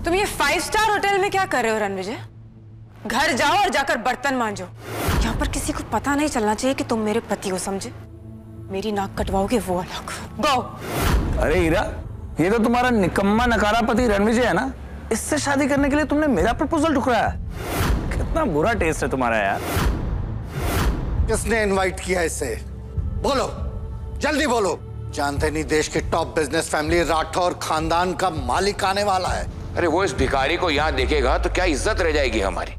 तुम ये 5 star hotel में क्या कर रहे हो रणविजय? घर जाओ और जाकर बर्तन मांजो। यहाँ पर किसी को पता नहीं चलना चाहिए कि तुम मेरे पति हो, समझे? मेरी नाक कटवाओगे वो अलग। गो। अरे हीरा, ये तो तुम्हारा निकम्मा नकारा पति रणविजय है ना? इससे शादी करने के लिए तुमने मेरा प्रपोजल ठुकराया। कितना बुरा टेस्ट है तुम्हारा यार। किसने इनवाइट किया इसे? बोलो, जल्दी बोलो। जानते नहीं देश की टॉप बिजनेस फैमिली राठौर खानदान का मालिक आने वाला है। अरे वो इस भिखारी को यहाँ देखेगा तो क्या इज्जत रह जाएगी हमारी।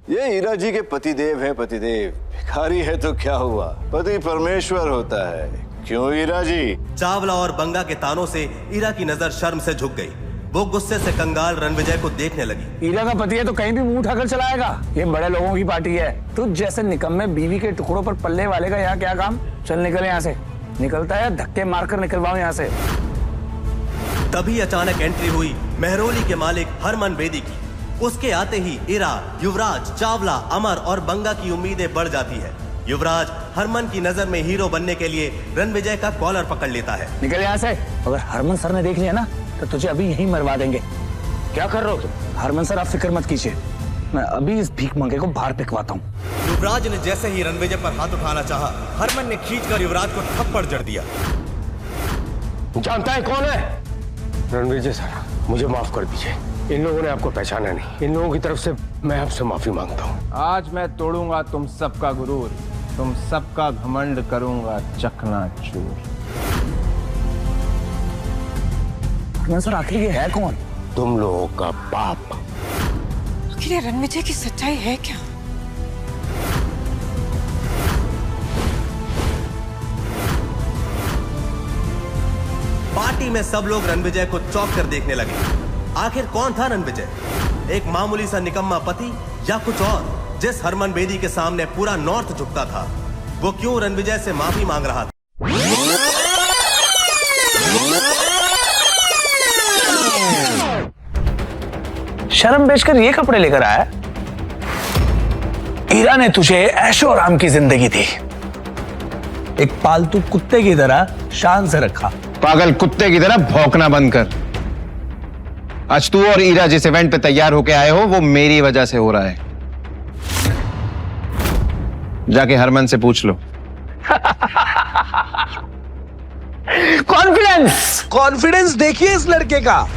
ये हीरा जी के पतिदेव है। पतिदेव भिखारी है तो क्या हुआ, पति परमेश्वर होता है। क्यों हीरा जी? चावला और बंगा के तानों से हीरा की नजर शर्म से झुक गई। वो गुस्से से कंगाल रणविजय को देखने लगी। हीरा का पति है तो कहीं भी मुंह उठाकर चलाएगा। ये बड़े लोगों की पार्टी है। तुझ जैसे निकम्मे बीवी के टुकड़ों पर पल्ले वाले का यहाँ क्या काम? चल निकल यहाँ से। निकलता है धक्के मारकर निकलवाओ यहाँ से। तभी अचानक एंट्री हुई मेहरोली के मालिक हरमन बेदी की। उसके आते ही हीरा, युवराज, चावला, अमर और बंगा की उम्मीदें बढ़ जाती है। युवराज हरमन की नजर में हीरो बनने के लिए रणविजय का कॉलर पकड़ लेता है। निकल यहाँ से। अगर हरमन सर ने देख लिया ना तो तुझे अभी यहीं मरवा देंगे। क्या कर रहे हो तुम? हरमन सर आप फिक्र मत कीजिए, मैं अभी इस भीख मंगे को बाहर फेंकवाता हूँ। युवराज ने जैसे ही रणविजय पर हाथ उठाना चाहा, हरमन ने खींचकर युवराज को थप्पड़ जड़ दिया। जानता है कौन है? रणविजय सर, मुझे माफ कर दीजिए। इन लोगों ने आपको पहचाना नहीं। इन लोगों की तरफ से मैं आपसे माफी मांगता हूँ। आज मैं तोड़ूंगा तुम सबका गुरूर, तुम सबका घमंड करूंगा चकनाचूर। सर आखिर ये है कौन? तुम लोगों का बाप। आखिर ये रणविजय की सच्चाई है क्या? पार्टी में सब लोग रणविजय को चौंक कर देखने लगे। आखिर कौन था रणविजय? एक मामूली सा निकम्मा पति या कुछ और? जिस हरमन बेदी के सामने पूरा नॉर्थ झुकता था, वो क्यों रणविजय से माफी मांग रहा था? शर्म बेचकर ये कपड़े लेकर आया? हीरा ने तुझे ऐशो आराम की जिंदगी दी, एक पालतू कुत्ते की तरह शान से रखा। पागल कुत्ते की तरह भौंकना बंद कर। आज तू और हीरा जिस इवेंट पे तैयार होके आए हो वो मेरी वजह से हो रहा है। जाके हरमन से पूछ लो। कॉन्फिडेंस देखिए इस लड़के का।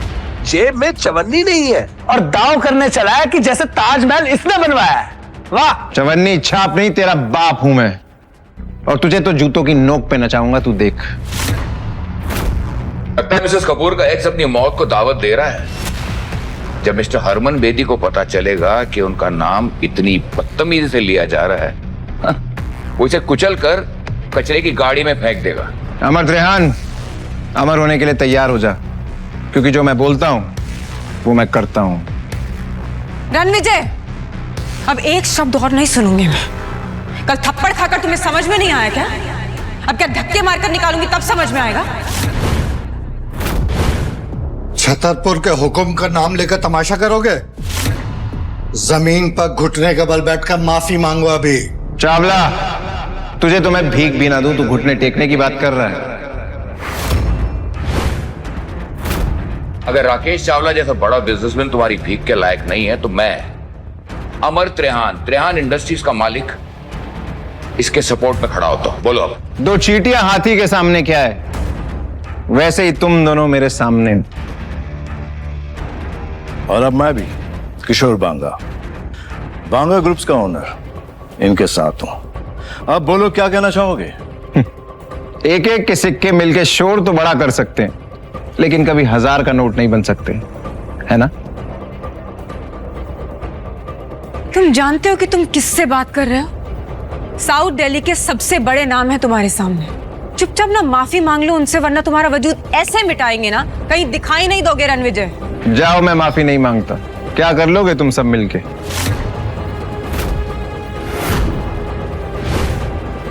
जेब में चवन्नी नहीं है और दांव करने चला है कि जैसे ताजमहल इसने बनवाया है। वाह! चवन्नी छाप नहीं, तेरा बाप हूं मैं, और तुझे तो जूतों की नोक पे नचाऊंगा, तू देख। लगता है मिसेस कपूर का एक्स अपनी मौत को दावत दे रहा है। जब मिस्टर हरमन बेदी को पता चलेगा कि उनका नाम इतनी बदतमीजी से लिया जा रहा है, वो इसे कुचल कर कचरे की गाड़ी में फेंक देगा। अमर त्रेहान, अमर होने के लिए तैयार हो जा, क्योंकि जो मैं बोलता हूं वो मैं करता हूं। रणविजय, अब एक शब्द और नहीं सुनूंगी मैं। कल थप्पड़ खाकर तुम्हें समझ में नहीं आया क्या? अब क्या धक्के मारकर निकालूंगी तब समझ में आएगा? छतरपुर के हुक्म का नाम लेकर तमाशा करोगे? जमीन पर घुटने के बल बैठकर माफी मांगो अभी। चावला, तुझे तो मैं भीख भी ना दूं, तू घुटने टेकने की बात कर रहा है। अगर राकेश चावला जैसा बड़ा बिजनेसमैन तुम्हारी भीख के लायक नहीं है तो मैं, अमर त्रेहान इंडस्ट्रीज का मालिक, इसके सपोर्ट में खड़ा होता हूं। बोलो अब। दो चींटियां हाथी के सामने क्या है, वैसे ही तुम दोनों मेरे सामने। और अब मैं भी किशोर बांगा, बांगा ग्रुप्स का ओनर, इनके साथ हूं। अब बोलो क्या कहना चाहोगे? एक एक के सिक्के मिलके शोर तो बड़ा कर सकते हैं, लेकिन कभी 1000 का नोट नहीं बन सकते, है ना? तुम जानते हो कि तुम किससे बात कर रहे हो? साउथ दिल्ली के सबसे बड़े नाम है तुम्हारे सामने। चुपचाप ना माफी मांग लो उनसे, वरना तुम्हारा वजूद ऐसे मिटाएंगे ना कहीं दिखाई नहीं दोगे रणविजय। जाओ, मैं माफी नहीं मांगता। क्या कर लोगे तुम सब मिलके?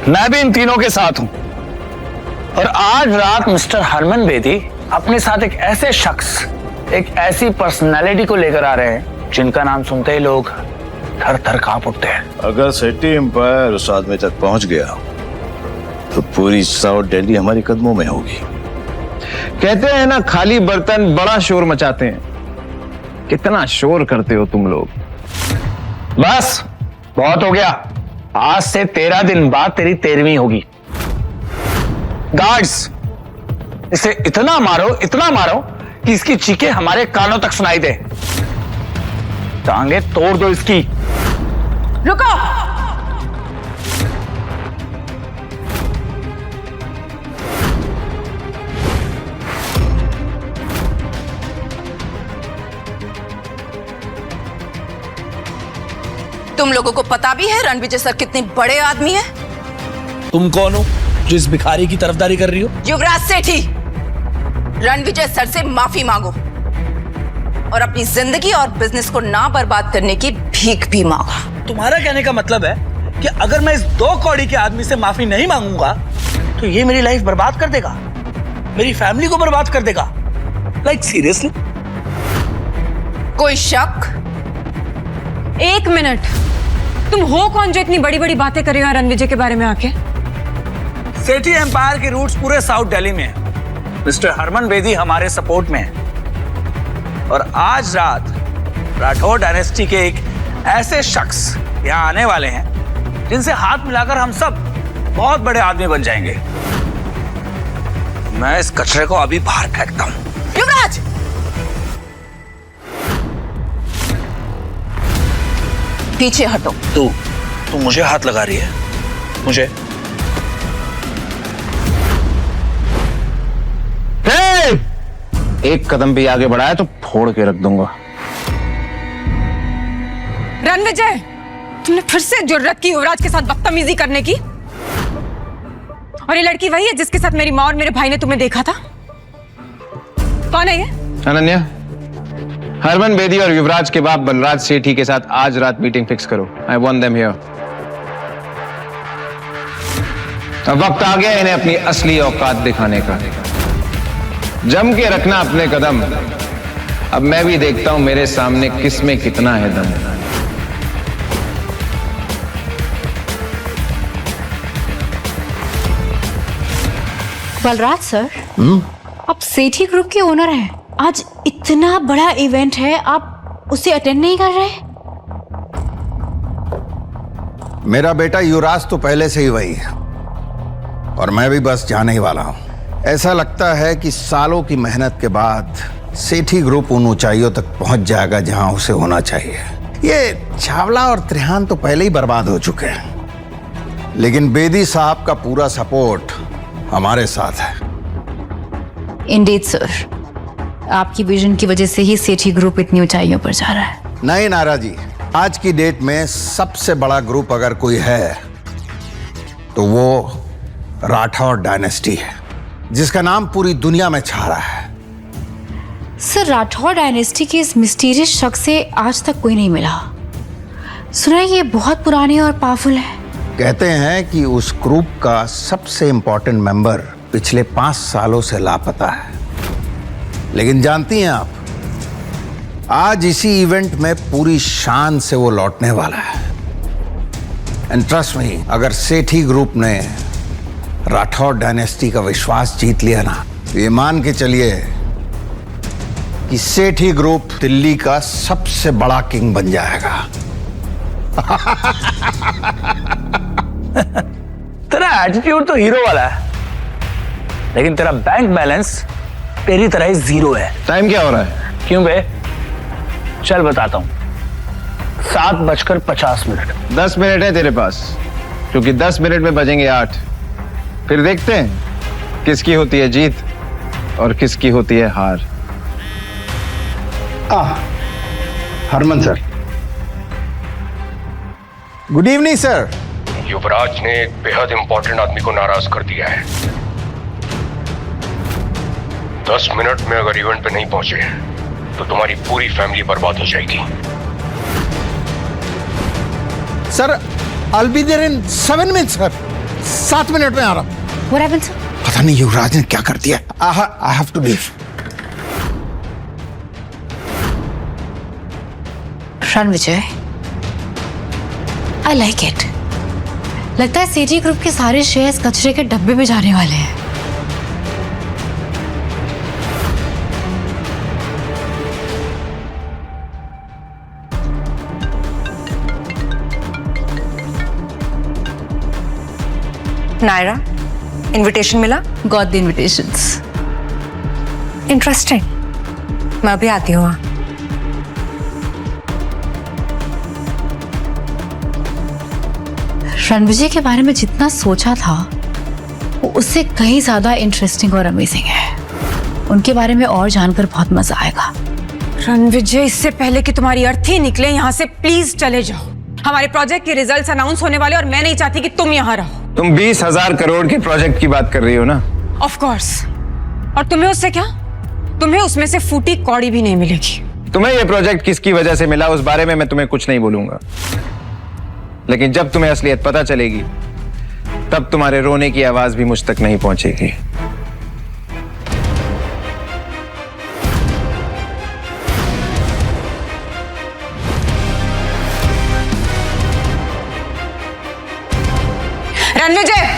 मैं भी इन तीनों के साथ हूं, और आज रात मिस्टर हरमन बेदी अपने साथ एक ऐसे शख्स, एक ऐसी पर्सनालिटी को लेकर आ रहे हैं जिनका नाम सुनते ही लोग थर थर कांप उठते हैं। अगर सिटी एम्पायर उस आदमी तक पहुंच गया तो पूरी साउथ दिल्ली हमारे कदमों में होगी। कहते हैं ना, खाली बर्तन बड़ा शोर मचाते हैं। कितना शोर करते हो तुम लोग। बस बहुत हो गया। आज से 13 दिन बाद तेरी 13वीं होगी। गार्ड्स, इसे इतना मारो कि इसकी चीखें हमारे कानों तक सुनाई दे। टांगे तोड़ दो इसकी। रुको। तुम लोगों को पता भी है रणविजय सर कितने बड़े आदमी हैं? तुम कौन हो जो इस भिखारी की तरफदारी कर रही हो? युवराज सेठी, रणविजय सर से माफी मांगो और अपनी जिंदगी और बिजनेस को ना बर्बाद करने की भीख भी मांगो। तुम्हारा कहने का मतलब है कि अगर मैं इस 2 कौड़ी के आदमी से माफी नहीं मांगूंगा तो ये मेरी लाइफ बर्बाद कर देगा, मेरी फैमिली को बर्बाद कर देगा। Like seriously? कोई शक? 1 मिनट, तुम हो कौन जो इतनी बड़ी बड़ी बातें कर रहे हो रणविजय के बारे में आके? सेठी एम्पायर के रूट्स पूरे साउथ दिल्ली में है। मिस्टर हरमन बेदी हमारे सपोर्ट में है और आज रात राठौर डायनेस्टी के एक ऐसे शख्स यहाँ आने वाले हैं जिनसे हाथ मिलाकर हम सब बहुत बड़े आदमी बन जाएंगे। मैं इस कचरे को अभी बाहर फेंकता हूँ। युवराज! पीछे हटो। तू मुझे हाथ लगा रही है? मुझे? एक कदम भी आगे बढ़ाया तो फोड़ के रख दूंगा। रणविजय, तुमने फिर से जुर्रत की युवराज के साथ बदतमीजी करने की। और ये लड़की वही है जिसके साथ मेरी माँ और मेरे भाई ने तुम्हें देखा था? कौन है ये? अनन्या, हरमन बेदी और युवराज के बाप बलराज सेठी के साथ आज रात मीटिंग फिक्स करो। I want them here. अब वक्त आ गया इन्हें अपनी असली औकात दिखाने का। जम के रखना अपने कदम। अब मैं भी देखता हूं मेरे सामने किसमें कितना है दम। बलराज सर, आप सेठी ग्रुप के ओनर हैं। आज इतना बड़ा इवेंट है, आप उसे अटेंड नहीं कर रहे? मेरा बेटा युवराज तो पहले से ही वही है और मैं भी बस जाने ही वाला हूं। ऐसा लगता है कि सालों की मेहनत के बाद सेठी ग्रुप उन ऊंचाइयों तक पहुंच जाएगा जहां उसे होना चाहिए। ये चावला और त्रिहान तो पहले ही बर्बाद हो चुके हैं, लेकिन बेदी साहब का पूरा सपोर्ट हमारे साथ है। इंडीड सर, आपकी विजन की वजह से ही सेठी ग्रुप इतनी ऊंचाइयों पर जा रहा है। नहीं नारा जी, आज की डेट में सबसे बड़ा ग्रुप अगर कोई है तो वो राठौर डायनेस्टी है, जिसका नाम पूरी दुनिया में छा रहा है। सर, राठौर डायनेस्टी के इस मिस्टीरियस शख्स से आज तक कोई नहीं मिला। सुना है ये बहुत पुराने और पावरफुल है। कहते हैं कि उस ग्रुप का सबसे इंपॉर्टेंट मेंबर पिछले 5 सालों से लापता है। लेकिन जानती हैं आप, आज इसी इवेंट में पूरी शान से वो लौटने वाला है। एंड ट्रस्ट मी, अगर सेठी ग्रुप ने राठौर डायनेस्टी का विश्वास जीत लिया ना, तो ये मान के चलिए कि सेठी ग्रुप दिल्ली का सबसे बड़ा किंग बन जाएगा। तेरा एटीट्यूड तो हीरो वाला है, लेकिन तेरा बैंक बैलेंस तेरी तरह ही 0 है। टाइम क्या हो रहा है? क्यों बे? चल बताता हूं। 7:50 10 मिनट है तेरे पास, क्योंकि 10 मिनट में बजेंगे 8। फिर देखते हैं किसकी होती है जीत और किसकी होती है हार। Harman sir, good evening sir. Yuvraj ने एक बेहद इंपॉर्टेंट आदमी को नाराज कर दिया है। 10 मिनट में अगर इवेंट पे नहीं पहुंचे तो तुम्हारी पूरी फैमिली बर्बाद हो जाएगी। Sir, I'll be there in 7 minutes sir. 7 minute में आ रहा हूं। What happened, sir? पता नहीं युवराज ने क्या कर दिया। I have to leave। Ranvijay, I like it। लगता है सेठी ग्रुप के सारे शेयर्स कचरे के डब्बे में जाने वाले हैं। नायरा, इनविटेशन मिला? Got the invitations. इंटरेस्टिंग। मैं अभी आती हूँ। रणविजय के बारे में जितना सोचा था वो उससे कहीं ज्यादा इंटरेस्टिंग और अमेजिंग है। उनके बारे में और जानकर बहुत मजा आएगा। रणविजय, इससे पहले कि तुम्हारी अर्थी निकले यहाँ से प्लीज चले जाओ। हमारे प्रोजेक्ट के रिजल्ट्स अनाउंस होने वाले और मैं नहीं चाहती कि तुम यहाँ रहो। तुम 20,000 करोड़ के प्रोजेक्ट की बात कर रही हो ना? Of course. और तुम्हें उससे क्या? तुम्हें उसमें से फूटी कौड़ी भी नहीं मिलेगी। तुम्हें यह प्रोजेक्ट किसकी वजह से मिला उस बारे में मैं तुम्हें कुछ नहीं बोलूंगा, लेकिन जब तुम्हें असलियत पता चलेगी तब तुम्हारे रोने की आवाज भी मुझ तक नहीं पहुंचेगी। रणविजय,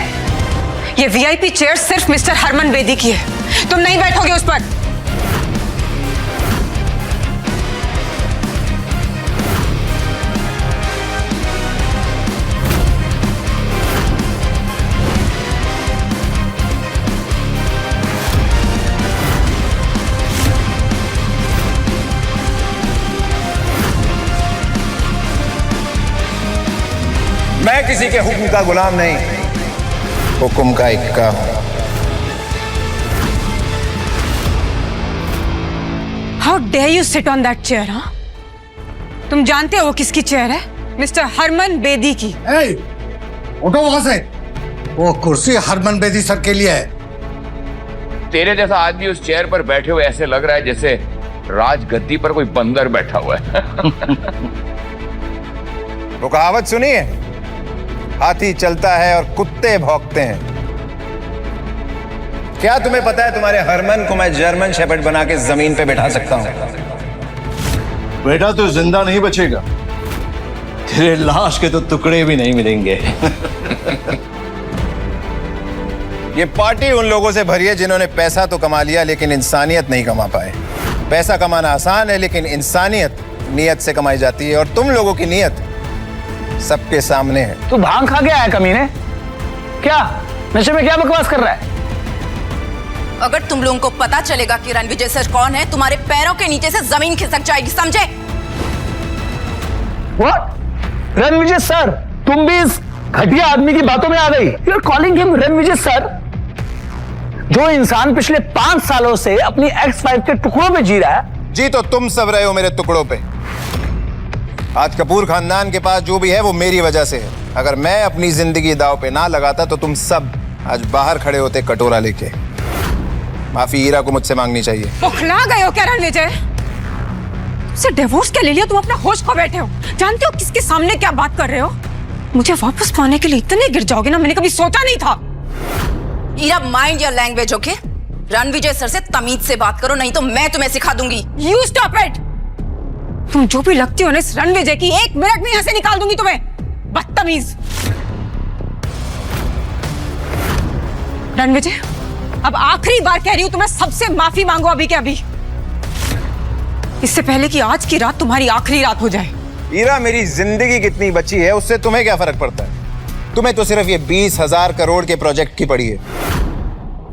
ये वीआईपी चेयर सिर्फ मिस्टर हरमन बेदी की है। तुम नहीं बैठोगे उस पर। मैं किसी के हुक्म का गुलाम नहीं, हुक्म का इक्का हूं। How dare you sit on that chair? हाँ, तुम जानते हो वो किसकी चेयर है? मिस्टर हरमन बेदी की। उठो वहां से। वो कुर्सी हरमन बेदी सर के लिए है। तेरे जैसा आदमी उस चेयर पर बैठे हुए ऐसे लग रहा है जैसे राजगद्दी पर कोई बंदर बैठा हुआ है। वो कहावत सुनी है, हाथी चलता है और कुत्ते भौंकते हैं। क्या तुम्हें पता है तुम्हारे हरमन को मैं जर्मन शेपर्ड बना के जमीन पे बैठा सकता हूं? बेटा तू जिंदा नहीं बचेगा, तेरे लाश के तो टुकड़े भी नहीं मिलेंगे। ये पार्टी उन लोगों से भरी है जिन्होंने पैसा तो कमा लिया लेकिन इंसानियत नहीं कमा पाए। पैसा कमाना आसान है लेकिन इंसानियत नियत से कमाई जाती है, और तुम लोगों की नियत सबके सामने है। तू भांग खा के आया कमीने? क्या नशे में क्या बकवास कर रहा है? अगर तुम लोगों को पता चलेगा कि रणविजय सर कौन है, तुम्हारे पैरों के नीचे से जमीन खिसक जाएगी, समझे? What? रणविजय सर? तुम भी इस घटिया आदमी की बातों में आ गई? You are calling him Ranvijay sir? जो इंसान पिछले 5 सालों से अपनी एक्स वाइफ के टुकड़ों पे जी रहा है। जी तो तुम सब रहे हो मेरे टुकड़ों पे। आज कपूर खानदान के पास जो भी है वो मेरी वजह से है। अगर मैं अपनी जिंदगी दांव पे ना लगाता तो तुम सब आज बाहर खड़े होते कटोरा लेके। माफी हीरा को मुझसे मांगनी चाहिए। बौखला गए हो क्या रणविजय? से डिवोर्स के ले लिया, तुम अपना होश खो बैठे हो। जानते हो किसके सामने क्या बात कर रहे हो? मुझे वापस पाने के लिए इतने गिर जाओगे ना, मैंने कभी सोचा नहीं था। Heera, mind your language, okay? Ranvijay sir से तमीज से बात करो, नहीं तो मैं तुम्हें सिखा दूंगी। You stop it. तुम जो भी लगती हो ना इस रणविजय की, 1 मिनट में यहां से निकाल दूंगी तुम्हें, बदतमीज। रणविजय, अब आखिरी बार कह रही हूं तुम्हें, सबसे माफी मांगो अभी के अभी, इससे पहले कि आज की रात तुम्हारी आखिरी रात हो जाए। हीरा, मेरी जिंदगी कितनी बची है उससे तुम्हें क्या फर्क पड़ता है? तुम्हें तो सिर्फ ये 20,000 करोड़ के प्रोजेक्ट की पड़ी है,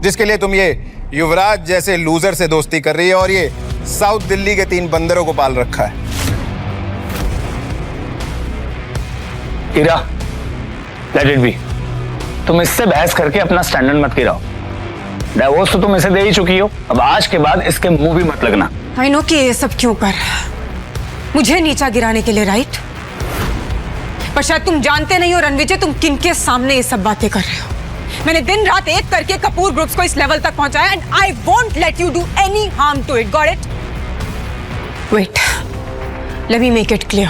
जिसके लिए तुम ये युवराज जैसे लूजर से दोस्ती कर रही है और ये साउथ दिल्ली के 3 बंदरों को पाल रखा है। हीरा, लेट इट बी। तुम इससे बहस करके अपना स्टैंडर्ड मत गिराओ। डिवोर्स तो तुम इसे दे ही चुकी हो, अब आज के बाद इसके मुंह भी मत लगना। आई नो कि ये सब क्यों कर, मुझे नीचा गिराने के लिए, राइट? पर शायद तुम जानते नहीं हो रणविजय, तुम किनके सामने ये सब बातें कर रहे हो। मैंने दिन रात एक करके कपूर ग्रुप्स को इस लेवल तक पहुंचाया, and I won't let you do any harm to it, got it? Wait, let me make it clear.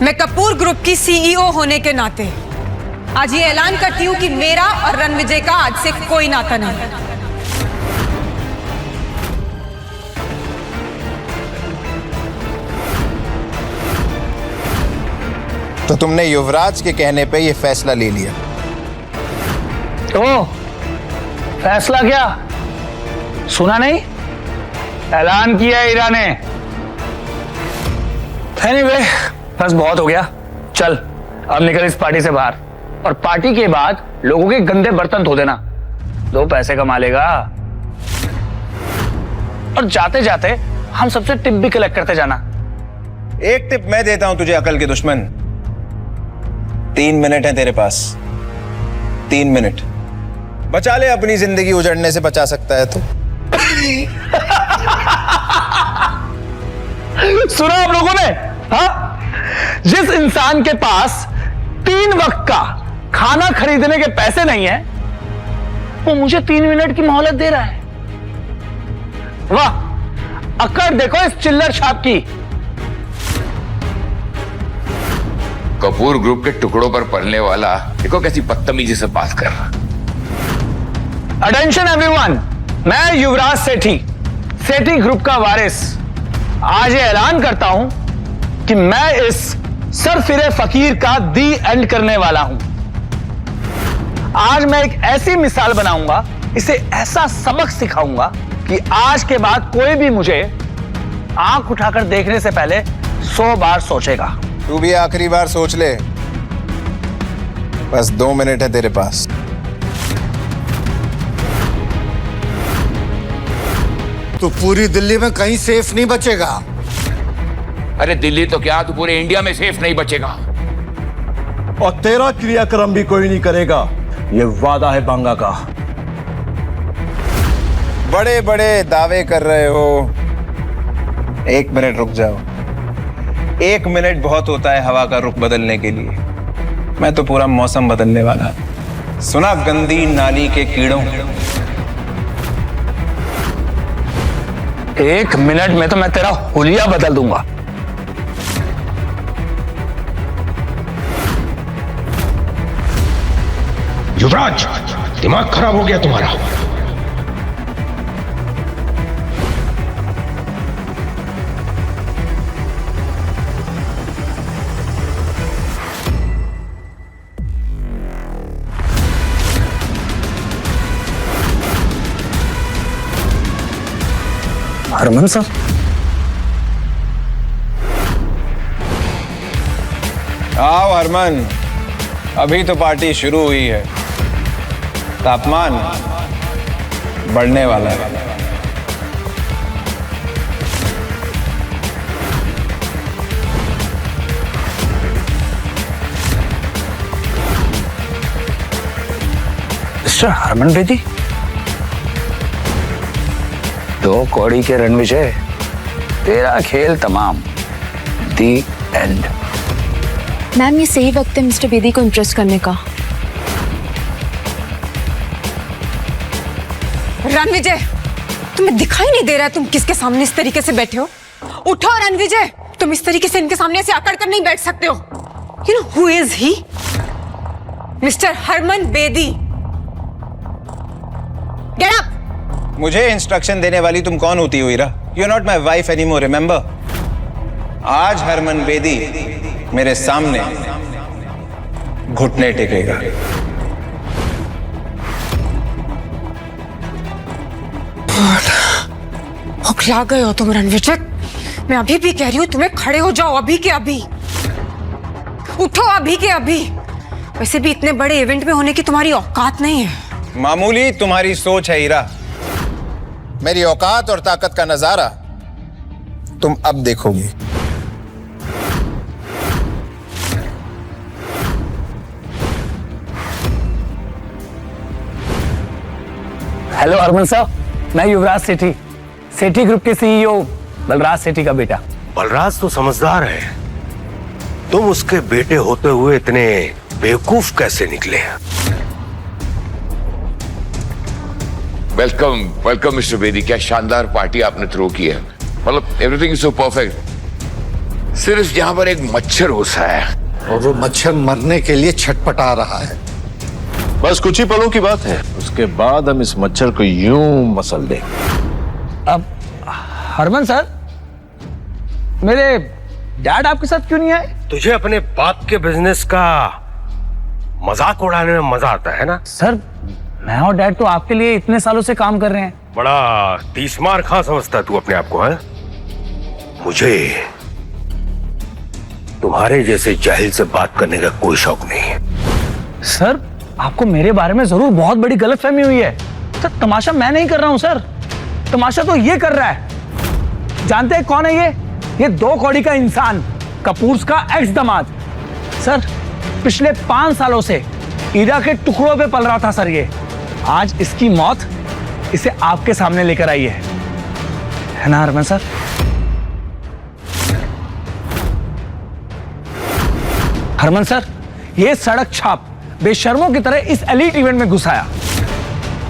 मैं कपूर ग्रुप की सीईओ होने के नाते आज ये ऐलान करती हूं कि मेरा और रणविजय का आज से कोई नाता नहीं। तो तुमने युवराज के कहने पे ये फैसला ले लिया? ओ, फैसला क्या? सुना नहीं? ऐलान किया हीरा ने। एनीवे, बस बहुत हो गया, चल अब निकल इस पार्टी से बाहर। और पार्टी के बाद लोगों के गंदे बर्तन धो देना। 2 पैसे कमा लेगा। और जाते जाते हम सबसे टिप भी कलेक्ट करते जाना। एक टिप मैं देता हूं तुझे, अकल के दुश्मन। 3 मिनट है तेरे पास, 3 मिनट बचा ले, अपनी जिंदगी उजड़ने से बचा सकता है तो। सुना आप लोगों ने? हाँ, जिस इंसान के पास 3 वक्त का खाना खरीदने के पैसे नहीं है, वो मुझे 3 मिनट की मोहलत दे रहा है। वाह, अकड़ देखो इस चिल्लर छाप की। कपूर ग्रुप के टुकड़ों पर पलने वाला देखो कैसी बदतमीजी से बात कर रहा। अटेंशन एवरीवन, मैं युवराज सेठी, सेठी ग्रुप का वारिस, आज ये ऐलान करता हूं कि मैं इस सरफिरे फकीर का दी एंड करने वाला हूं। आज मैं एक ऐसी मिसाल बनाऊंगा, इसे ऐसा सबक सिखाऊंगा कि आज के बाद कोई भी मुझे आंख उठाकर देखने से पहले 100 बार सोचेगा। तू भी आखिरी बार सोच ले, बस 2 मिनट है तेरे पास। तो पूरी दिल्ली में कहीं सेफ नहीं बचेगा। अरे दिल्ली तो क्या, तू पूरे इंडिया में सेफ नहीं बचेगा। और तेरा क्रियाक्रम भी कोई नहीं करेगा, ये वादा है बांगा का। बड़े बड़े दावे कर रहे हो, 1 मिनट रुक जाओ। 1 मिनट बहुत होता है हवा का रुख बदलने के लिए। मैं तो पूरा मौसम बदलने वाला। सुना गंदी नाली के कीड़ों, 1 मिनट में तो मैं तेरा हुलिया बदल दूंगा। युवराज, दिमाग खराब हो गया तुम्हारा। हरमन सर, आओ हरमन, अभी तो पार्टी शुरू हुई है, तापमान बढ़ने वाला है। मिस्टर हरमन बेदी, 2 कौड़ी के रणविजय, तेरा खेल तमाम, दी एंड। मैम, ये सही वक्त है मिस्टर बेदी को इम्प्रेस करने का। रणविजय, तुम्हें दिखाई नहीं दे रहा है तुम किसके सामने इस तरीके से बैठे हो? उठो रणविजय, तुम इस तरीके से इनके सामने ऐसे अकड़ कर नहीं बैठ सकते हो। You know who is he? Mister Harman Bedi. Get up. मुझे इंस्ट्रक्शन देने वाली तुम कौन होती हो Heera? You are not my wife any more, remember. आज हरमन बेदी मेरे सामने घुटने टेकेगा। हौकला गए हो तुम रणविजय। मैं अभी भी कह रही हूं तुम्हें खड़े हो जाओ, अभी के अभी उठो, अभी के अभी। वैसे भी इतने बड़े इवेंट में होने की तुम्हारी औकात नहीं है। मामूली तुम्हारी सोच है हीरा, मेरी औकात और ताकत का नजारा तुम अब देखोगी। हेलो हरमन साहब, मैं युवराज सेठी, सेठी ग्रुप के सीईओ बलराज सेठी का बेटा। बलराज तो समझदार है, तुम उसके बेटे होते हुए इतने बेवकूफ कैसे निकले? वेलकम वेलकम मिस्टर बेदी, क्या शानदार पार्टी आपने थ्रो की है। मतलब एवरीथिंग इज सो परफेक्ट। सिर्फ यहाँ पर एक मच्छर घुसा है और वो मच्छर मरने के लिए छटपटा रहा है। बस कुछ ही पलों की बात है, उसके बाद हम इस मच्छर को यूं मसल देंगे। अब हरमन सर, मेरे डैड आपके साथ क्यों नहीं आए? तुझे अपने बाप के बिजनेस का मजाक उड़ाने में मजा आता है ना? सर, मैं और डैड तो आपके लिए इतने सालों से काम कर रहे हैं। बड़ा तीसमार खां समझता है तू अपने आप को, है? मुझे तुम्हारे जैसे जाहिल से बात करने का कोई शौक नहीं है। सर आपको मेरे बारे में जरूर बहुत बड़ी गलतफहमी हुई है। सर तमाशा मैं नहीं कर रहा हूं सर, तमाशा तो ये कर रहा है। जानते हैं कौन है ये 2 कौड़ी का इंसान, कपूर्स का एक्स दामाद। सर पिछले 5 सालों से ईरा के टुकड़ों पे पल रहा था सर ये। आज इसकी मौत इसे आपके सामने लेकर आई है ना हरमन सर? हरमन सर, ये सड़क छाप बेशर्मों की तरह इस एलीट इवेंट में घुस आया,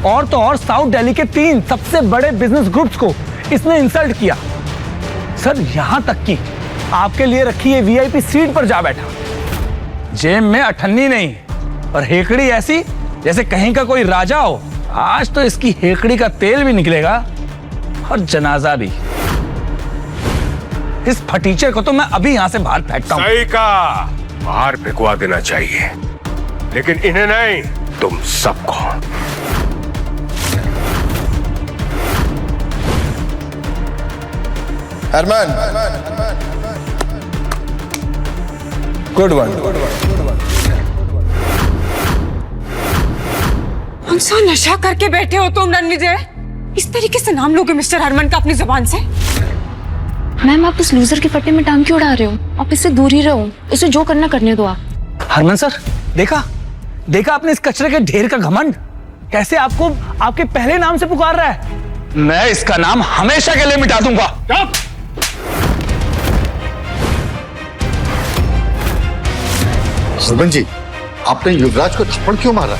और तो और साउथ दिल्ली के 3 सबसे बड़े बिजनेस ग्रुप्स को इसने इंसल्ट किया। सर यहां तक कि आपके लिए रखी ये वीआईपी सीट पर जा बैठा। जेब में अठन्नी नहीं और हेकड़ी ऐसी जैसे कहीं का कोई राजा हो। आज तो इसकी हेकड़ी का तेल भी निकलेगा और जनाजा भी। इस फटीचे को तो मैं अभी यहां से बाहर फेंकता हूं। सही कहा, बाहर फेंकवा देना चाहिए, लेकिन इन्हें नहीं, तुम सबको। Harman, good one. कौन-सा नशा करके बैठे हो तुम रणविजय? इस तरीके से नाम लोगे मिस्टर हरमन का अपनी जुबान से? मैम आप उस लूजर के पट्टे में टांग क्यों उड़ा रहे हो? आप इससे दूर ही रहो, इसे जो करना करने दो आप। हरमन सर देखा आपने इस कचरे के ढेर का घमंड, कैसे आपको आपके पहले नाम से पुकार रहा है। मैं इसका नाम हमेशा के लिए मिटा दूंगा। हरमन जी, आपने युवराज को थप्पड़ क्यों मारा?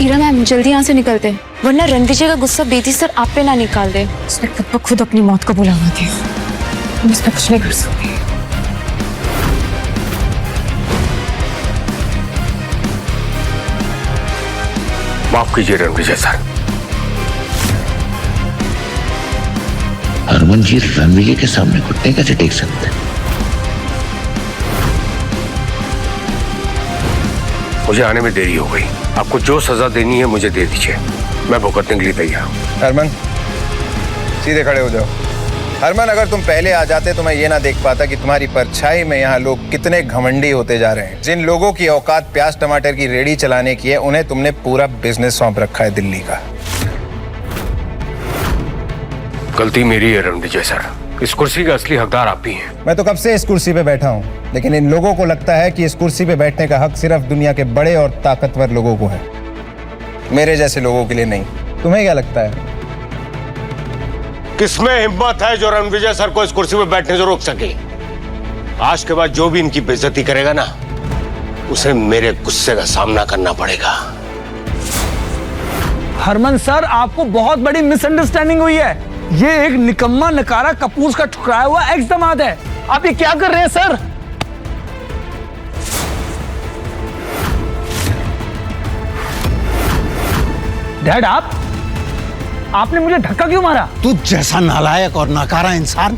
ईरा मैम जल्दी यहाँ से निकलते, वरना रणविजय का गुस्सा बेटी सर आप पे ना निकाल दे। उसने खुद ब खुद अपनी मौत को बुलावा दिया, हम इस पे कुछ नहीं कर सकते। माफ कीजिए रणविजय सर। हरमन जी रणविजय के सामने घुटने कैसे टेक सकते हैं? मुझे आने में देरी हो गई, आपको जो सजा देनी है मुझे दे दीजिए, मैं भुगतने के लिए तैयार हूं। हरमन सीधे खड़े हो जाओ। हरमन अगर तुम पहले आ जाते तो मैं ये ना देख पाता कि तुम्हारी परछाई में यहाँ लोग कितने घमंडी होते जा रहे हैं। जिन लोगों की औकात प्याज टमाटर की रेडी चलाने की है, उन्हें तुमने पूरा बिजनेस सौंप रखा है दिल्ली का। गलती मेरी है रणविजय सर, इस कुर्सी का असली हकदार आप ही हैं। मैं तो कब से इस कुर्सी पे बैठा हूँ, लेकिन इन लोगों को लगता है कि इस कुर्सी पे बैठने का हक सिर्फ दुनिया के बड़े और ताकतवर लोगों को है, मेरे जैसे लोगों के लिए नहीं। तुम्हें क्या लगता है? किसमें हिम्मत है जो रणविजय सर को इस कुर्सी पे बैठने से रोक सके? आज के बाद जो भी इनकी बेइज्जती करेगा ना, उसे मेरे गुस्से का सामना करना पड़ेगा। हरमन सर आपको बहुत बड़ी मिसअंडरस्टैंडिंग हुई है। ये एक निकम्मा नकारा कपूर का ठुकराया हुआ एक्स दामाद है। आप ये क्या कर रहे हैं सर? डैड आपने मुझे धक्का क्यों मारा? तू जैसा नालायक और नकारा इंसान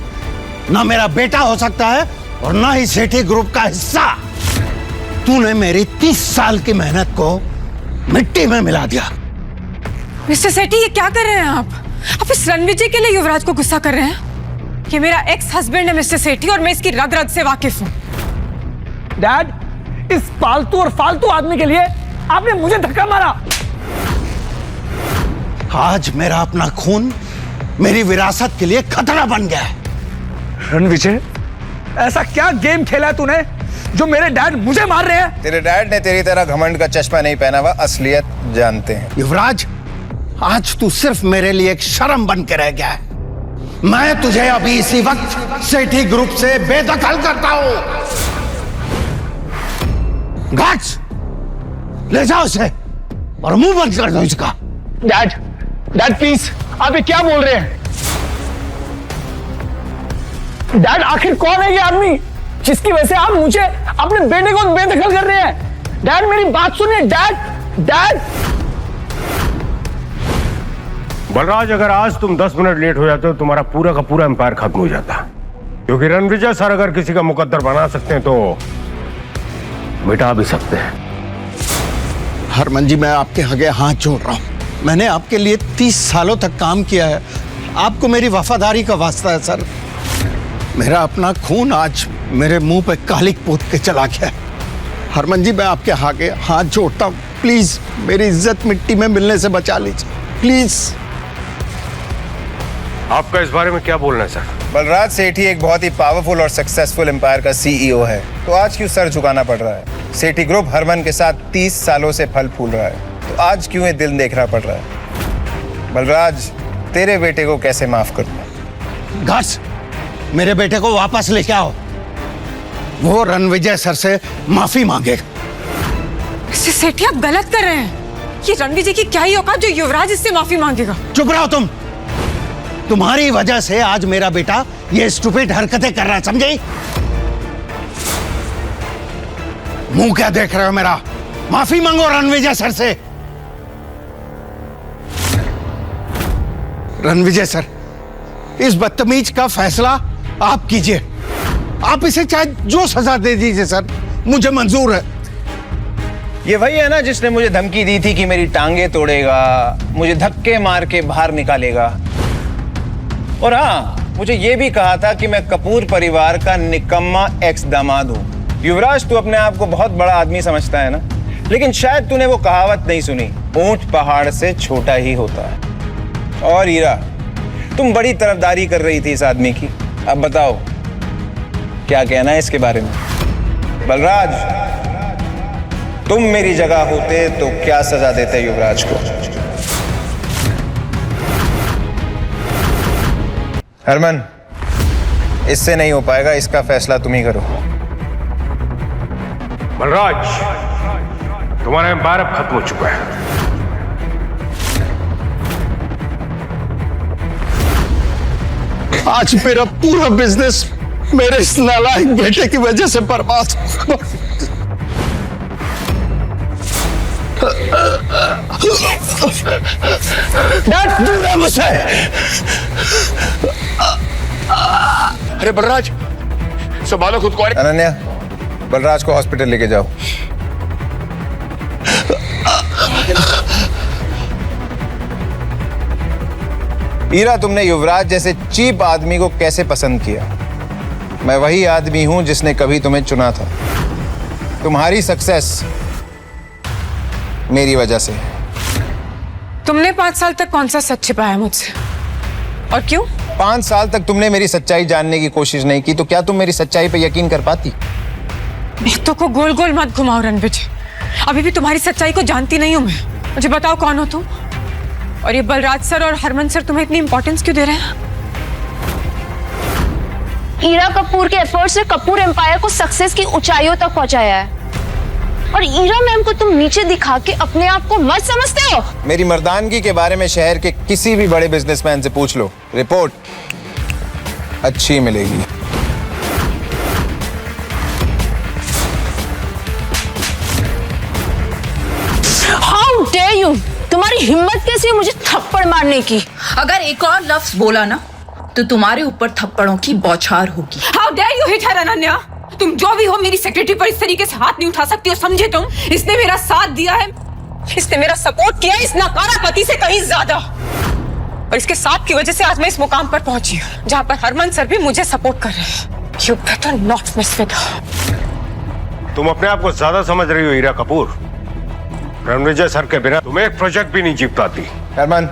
ना मेरा बेटा हो सकता है और ना ही सेठी ग्रुप का हिस्सा। तूने मेरी 30 साल की मेहनत को मिट्टी में मिला दिया। मिस्टर सेठी ये क्या कर रहे हैं आप इस रणविजय के लिए युवराज को गुस्सा कर रहे हैं? ये मेरा एक्स हस्बैंड है मिस्टर सेठी, और मैं इसकी रग रग से वाकिफ हूं। डैड इस पालतू और फालतू आदमी के लिए आपने मुझे धक्का मारा। आज मेरा अपना खून मेरी विरासत के लिए खतरा बन गया है। रणविजय ऐसा क्या गेम खेला है तूने जो मेरे डैड मुझे मार रहे हैं? तेरे डैड ने तेरी तरह घमंड का चश्मा नहीं पहना हुआ, असलियत जानते हैं। युवराज आज तू सिर्फ मेरे लिए एक शर्म बन के रह गया है। मैं तुझे अभी इसी वक्त सेठी ग्रुप से बेदखल करता हूं। गार्ड्स ले जाओ उसे और मुंह बंद कर दो इसका। डैड प्लीज आप ये क्या बोल रहे हैं? डैड आखिर कौन है ये आदमी जिसकी वजह से आप मुझे अपने बेटे को बेदखल कर रहे हैं? डैड मेरी बात सुनिए। डैड बलराज, अगर आज तुम 10 मिनट लेट हो जाते हो तुम्हारा पूरा का पूरा एम्पायर खत्म हो जाता, क्योंकि रणविजय सर अगर किसी का मुकद्दर बना सकते हैं तो मिटा भी सकते हैं। हरमन जी मैं आपके आगे हाथ जोड़ रहा हूं। मैंने आपके लिए 30 सालों तक काम किया है। आपको मेरी वफादारी का वास्ता है सर। मेरा अपना खून आज मेरे मुंह पे कालिक पोत के चला गया। हरमन जी, मैं आपके आगे हाथ जोड़ता हूँ, प्लीज मेरी इज्जत मिट्टी में मिलने से बचा लीजिए, प्लीज। आपका इस बारे में क्या बोलना है सर? बलराज सेठी एक बहुत ही पावरफुल और सक्सेसफुल एम्पायर का सीईओ है, तो आज क्यों सर झुकाना पड़ रहा है? सेठी ग्रुप हरमन के साथ 30 सालों से फल फूल रहा है, तो आज क्यों ये दिल देखना पड़ रहा है? बलराज, तेरे बेटे को कैसे माफ करूं? घस, मेरे बेटे को वापस लेके आओ, वो रणविजय सर से माफी मांगेगा। सेठी आप गलत कर रहे हैं। ये रणविजय की क्या ही औकात जो युवराज इससे माफी मांगेगा? चुप रहो तुम, तुम्हारी वजह से आज मेरा बेटा ये स्टूपिड हरकतें कर रहा है, समझे? मुंह क्या देख रहे हो मेरा? माफी मांगो रणविजय सर से। रणविजय सर, इस बदतमीज का फैसला आप कीजिए, आप इसे चाहे जो सजा दे दीजिए सर, मुझे मंजूर है। ये वही है ना जिसने मुझे धमकी दी थी कि मेरी टांगे तोड़ेगा, मुझे धक्के मार के बाहर निकालेगा, और हाँ, मुझे ये भी कहा था कि मैं कपूर परिवार का निकम्मा एक्स दामाद हूं। युवराज, तू अपने आप को बहुत बड़ा आदमी समझता है ना, लेकिन शायद तूने वो कहावत नहीं सुनी, ऊंट पहाड़ से छोटा ही होता है। और हीरा, तुम बड़ी तरफदारी कर रही थी इस आदमी की, अब बताओ क्या कहना है इसके बारे में? बलराज, तुम मेरी जगह होते तो क्या सजा देते युवराज को? हरमन, इससे नहीं हो पाएगा, इसका फैसला तुम ही करो। बलराज, तुम्हारा एम्पायर अब खत्म हो चुका है। आज मेरा पूरा बिजनेस मेरे इस नालायक बेटे की वजह से बर्बाद हो। मुझसे। अरे बलराज, संभालो खुद को। अनन्या, बलराज को हॉस्पिटल लेके जाओ। हीरा, तुमने युवराज जैसे चीप आदमी को कैसे पसंद किया? मैं वही आदमी हूं जिसने कभी तुम्हें चुना था। तुम्हारी सक्सेस मेरी वजह से। तुमने 5 साल तक कौन सा सच छिपाया मुझसे, और क्यों? 5 साल तक तुमने मेरी सच्चाई जानने की कोशिश नहीं की, तो क्या तुम मेरी सच्चाई पे यकीन कर पाती? बातों को गोल गोल मत घुमाओ रणविजय, अभी भी तुम्हारी सच्चाई को जानती नहीं हूं मैं। मुझे बताओ कौन हो तुम, और ये बलराज सर और हरमन सर तुम्हें इतनी इंपॉर्टेंस क्यों दे रहे हैं? ईरा कपूर के एफर्ट्स ने कपूर एम्पायर को सक्सेस की ऊंचाइयों तक पहुंचाया है, और ईरा मैम को तुम नीचे दिखा के अपने आप को मत समझते हो? मेरी मर्दानगी के बारे में शहर के किसी भी बड़े बिजनेसमैन से पूछ लो, रिपोर्ट अच्छी मिलेगी। How dare you! तुम्हारी हिम्मत कैसी है मुझे थप्पड़ मारने की? अगर एक और लफ्ज बोला ना तो तुम्हारे ऊपर थप्पड़ों की बौछार होगी। हाउ डेयर यू हिट हर अनन्या! तुम जो भी हो, मेरी सेक्रेटरी पर इस तरीके से हाथ नहीं उठा सकती हो, समझे तुम? इसने मेरा साथ दिया है, इसने मेरा सपोर्ट किया है इस नकारा पति से कहीं ज्यादा, और इसके साथ की वजह से आज मैं इस मुकाम पर पहुंची हूं जहां पर हरमन सर भी मुझे सपोर्ट कर रहे हैं। You better not mess with her. तुम अपने आप को ज्यादा समझ रही हो हीरा कपूर। रणविजय सर के बिना तुम्हें एक प्रोजेक्ट भी नहीं जीत पाती। हरमन,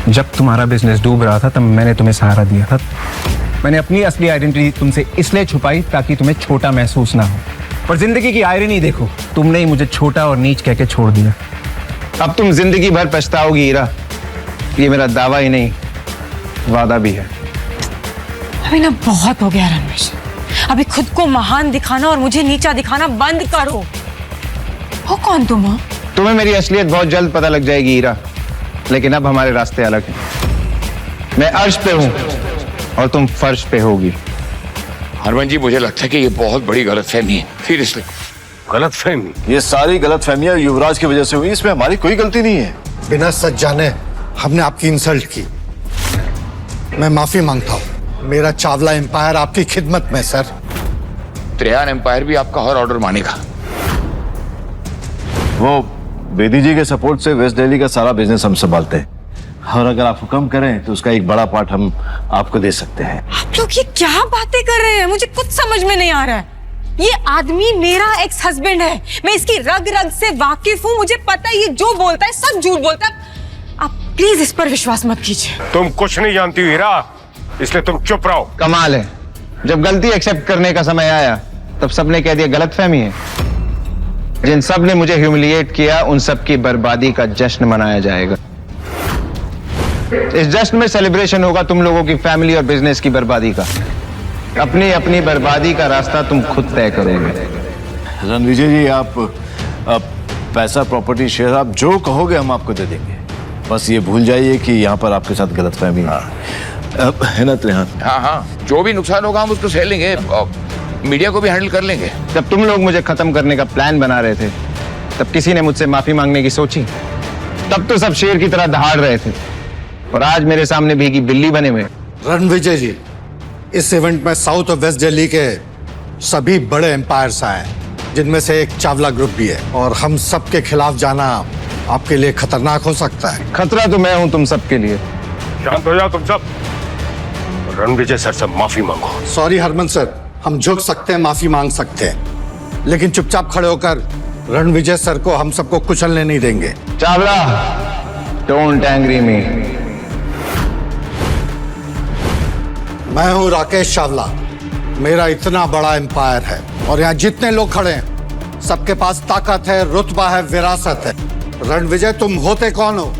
जब तुम्हारा बिजनेस डूब रहा था तब मैंने तुम्हें सहारा दिया था। मैंने अपनी असली आइडेंटिटी तुमसे इसलिए छुपाई ताकि तुम्हें छोटा महसूस ना हो, पर जिंदगी की आयरनी देखो, तुमने ही मुझे छोटा और नीच कह के छोड़ दिया। अब तुम जिंदगी भर पछताओगी हीरा, ये मेरा दावा ही नहीं वादा भी है। अभी ना बहुत हो गया रणविजय, अभी खुद को महान दिखाना और मुझे नीचा दिखाना बंद करो। हो कौन तुम हो? तुम्हें मेरी असलियत बहुत जल्द पता लग जाएगी हीरा, लेकिन अब हमारे रास्ते अलग हैं। मैं अर्श पे हूं और तुम फर्श पे होगी। हरमन जी, मुझे लगता है कि ये बहुत बड़ी गलतफहमी है। सीरियसली गलतफहमी? ये सारी गलतफहमियां युवराज की वजह से हुई, इसमें हमारी कोई गलती नहीं है। बिना सच जाने हमने आपकी इंसल्ट की, मैं माफी मांगता हूँ। मेरा चावला एम्पायर आपकी खिदमत में सर। त्रेयान एम्पायर भी आपका हर ऑर्डर मानेगा। वो बेदी जी के सपोर्ट से वेस्ट दिल्ली का सारा बिजनेस हम संभालते हैं, और अगर आप हुक्म करें तो उसका एक बड़ा पार्ट हम आपको दे सकते हैं। आप लोग ये क्या बातें कर रहे हैं? मुझे कुछ समझ में नहीं आ रहा है। ये आदमी मेरा एक्स हस्बैंड है, मैं इसकी रग रग से वाकिफ हूँ, मुझे पता है ये जो बोलता है सब झूठ बोलता है। आप प्लीज इस पर विश्वास मत कीजिए। तुम कुछ नहीं जानती हो हीरा, इसलिए तुम चुप रहो। कमाल है, जब गलती एक्सेप्ट करने का समय आया तब सबने कह दिया गलतफहमी है। जिन सब ने मुझे ह्यूमिलिएट किया उन सब की बर्बादी का जश्न मनाया जाएगा। इस जश्न में सेलिब्रेशन होगा तुम लोगों की फैमिली और बिजनेस की बर्बादी का। अपनी अपनी बर्बादी का रास्ता तुम खुद तय करोगे। रणविजय जी, आप पैसा, प्रॉपर्टी, शेयर, आप जो कहोगे हम आपको दे देंगे। बस ये भूल जाइए कि यहाँ पर आपके साथ गलतफहमी है ना त्रेहान? हाँ हाँ, जो भी नुकसान होगा हम उसको सह लेंगे, मीडिया को भी हैंडल कर लेंगे। जब तुम लोग मुझे खत्म करने का प्लान बना रहे थे तब किसी ने मुझसे माफी मांगने की सोची? तब तो सब शेर की तरह दहाड़ रहे थे, और आज मेरे सामने भीगी बिल्ली बने हुए। रणविजय जी, इस इवेंट में साउथ और वेस्ट दिल्ली के सभी बड़े एम्पायर्स आए हैं, जिनमें से एक चावला ग्रुप भी है, और हम सब के खिलाफ जाना आपके लिए खतरनाक हो सकता है। खतरा तो मैं हूं तुम सबके लिए। शांत हो जाओ तुम सब, रणविजय सर से माफी मांगो। सॉरी हरमन सर, हम झुक सकते हैं, माफी मांग सकते हैं, लेकिन चुपचाप खड़े होकर रणविजय सर को हम सबको कुचलने नहीं देंगे। चावला, डोंट एंग्री मी। मैं हूं राकेश चावला, मेरा इतना बड़ा एम्पायर है, और यहाँ जितने लोग खड़े हैं सबके पास ताकत है, रुतबा है, विरासत है। रणविजय, तुम होते कौन हो?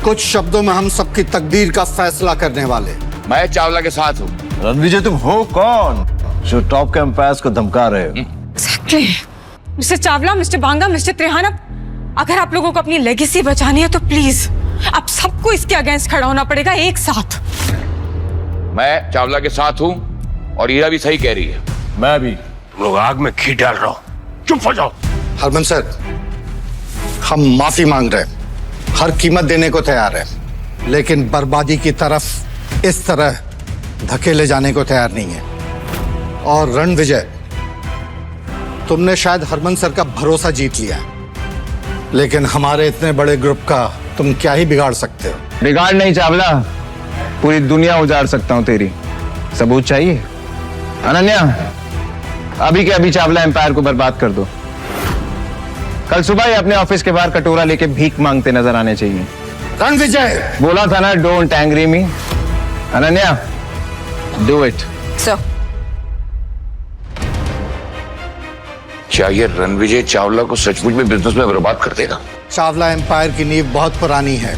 कुछ शब्दों में हम सबकी तकदीर का फैसला करने वाले। मैं चावला के साथ हूँ। रणविजय, तुम हो कौन जो टॉप के एम्पायर्स को धमका रहे हो? Exactly. Mister Chawla, Mister Banga, Mister Trehan, अगर आप लोगों को अपनी लेगेसी बचानी है तो प्लीज आप सबको इसके अगेंस्ट खड़ा होना पड़ेगा एक साथ। मैं चावला के साथ हूँ, और हीरा भी सही कह रही है। मैं भी। तुम लोग आग में घी डाल रहे हो, चुप हो जाओ। हरमन सर, हम माफी मांग रहे हैं, हर कीमत देने को तैयार है, लेकिन बर्बादी की तरफ इस तरह धकेले जाने को तैयार नहीं है। और रणविजय, तुमने शायद हरमन सर का भरोसा जीत लिया, लेकिन हमारे इतने बड़े ग्रुप का तुम क्या ही बिगाड़ सकते हो? बिगाड़ नहीं चावला, पूरी दुनिया उजाड़ सकता हूं तेरी। सबूत चाहिए? अनन्या, अभी के अभी चावला एम्पायर को बर्बाद कर दो। कल सुबह ही अपने ऑफिस के बाहर कटोरा लेके भीख मांगते नजर आने चाहिए। रणविजय, बोला था ना, don't angry me. Ananya, do it. Sir, क्या ये रणविजय चावला को सचमुच में बिजनेस में बर्बाद कर देगा? चावला एम्पायर की नींव बहुत पुरानी है,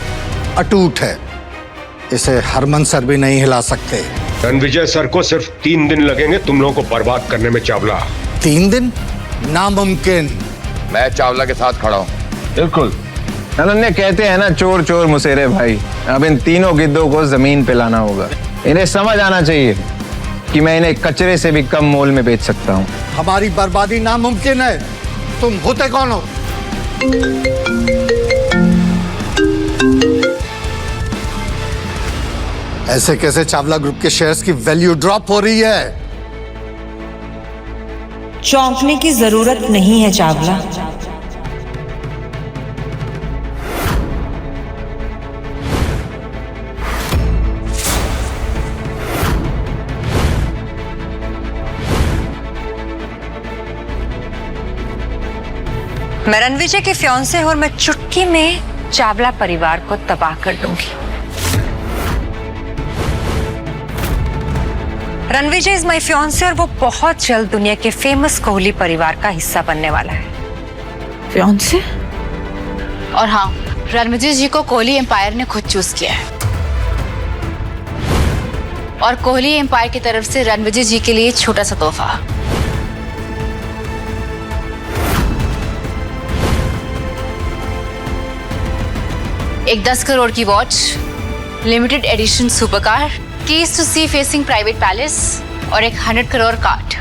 अटूट है, इसे हरमन सर भी नहीं हिला सकते। रणविजय सर को सिर्फ 3 दिन लगेंगे तुम लोगों को बर्बाद करने में चावला। 3 दिन? नामुमकिन। मैं चावला के साथ खड़ा हूँ। बिल्कुल। अनन्या, कहते हैं ना, चोर चोर मुसेरे भाई। अब इन तीनों गिद्धों को जमीन पे लाना होगा। इन्हें समझ आना चाहिए कि मैं इन्हें कचरे से भी कम मोल में बेच सकता हूँ। हमारी बर्बादी नामुमकिन है। तुम होते कौन हो? ऐसे कैसे चावला ग्रुप के शेयर्स की वैल्यू ड्रॉप हो रही है? चौंकने की जरूरत नहीं है चावला। मैं रणविजय के फियांसे और मैं चुटकी में चावला परिवार को तबाह कर दूंगी। रणविजय इज माय फियांसे और वो बहुत जल्द दुनिया के फेमस कोहली परिवार का हिस्सा बनने वाला है। फियांसे? और हाँ, रणविजय जी को कोहली एम्पायर ने खुद चूज किया है, और कोहली एम्पायर की तरफ से रणविजय जी के लिए छोटा सा तोहफा। एक 10 करोड़ की watch, limited edition supercar, keys to sea facing private palace, और एक 100 करोड़ कार्ड।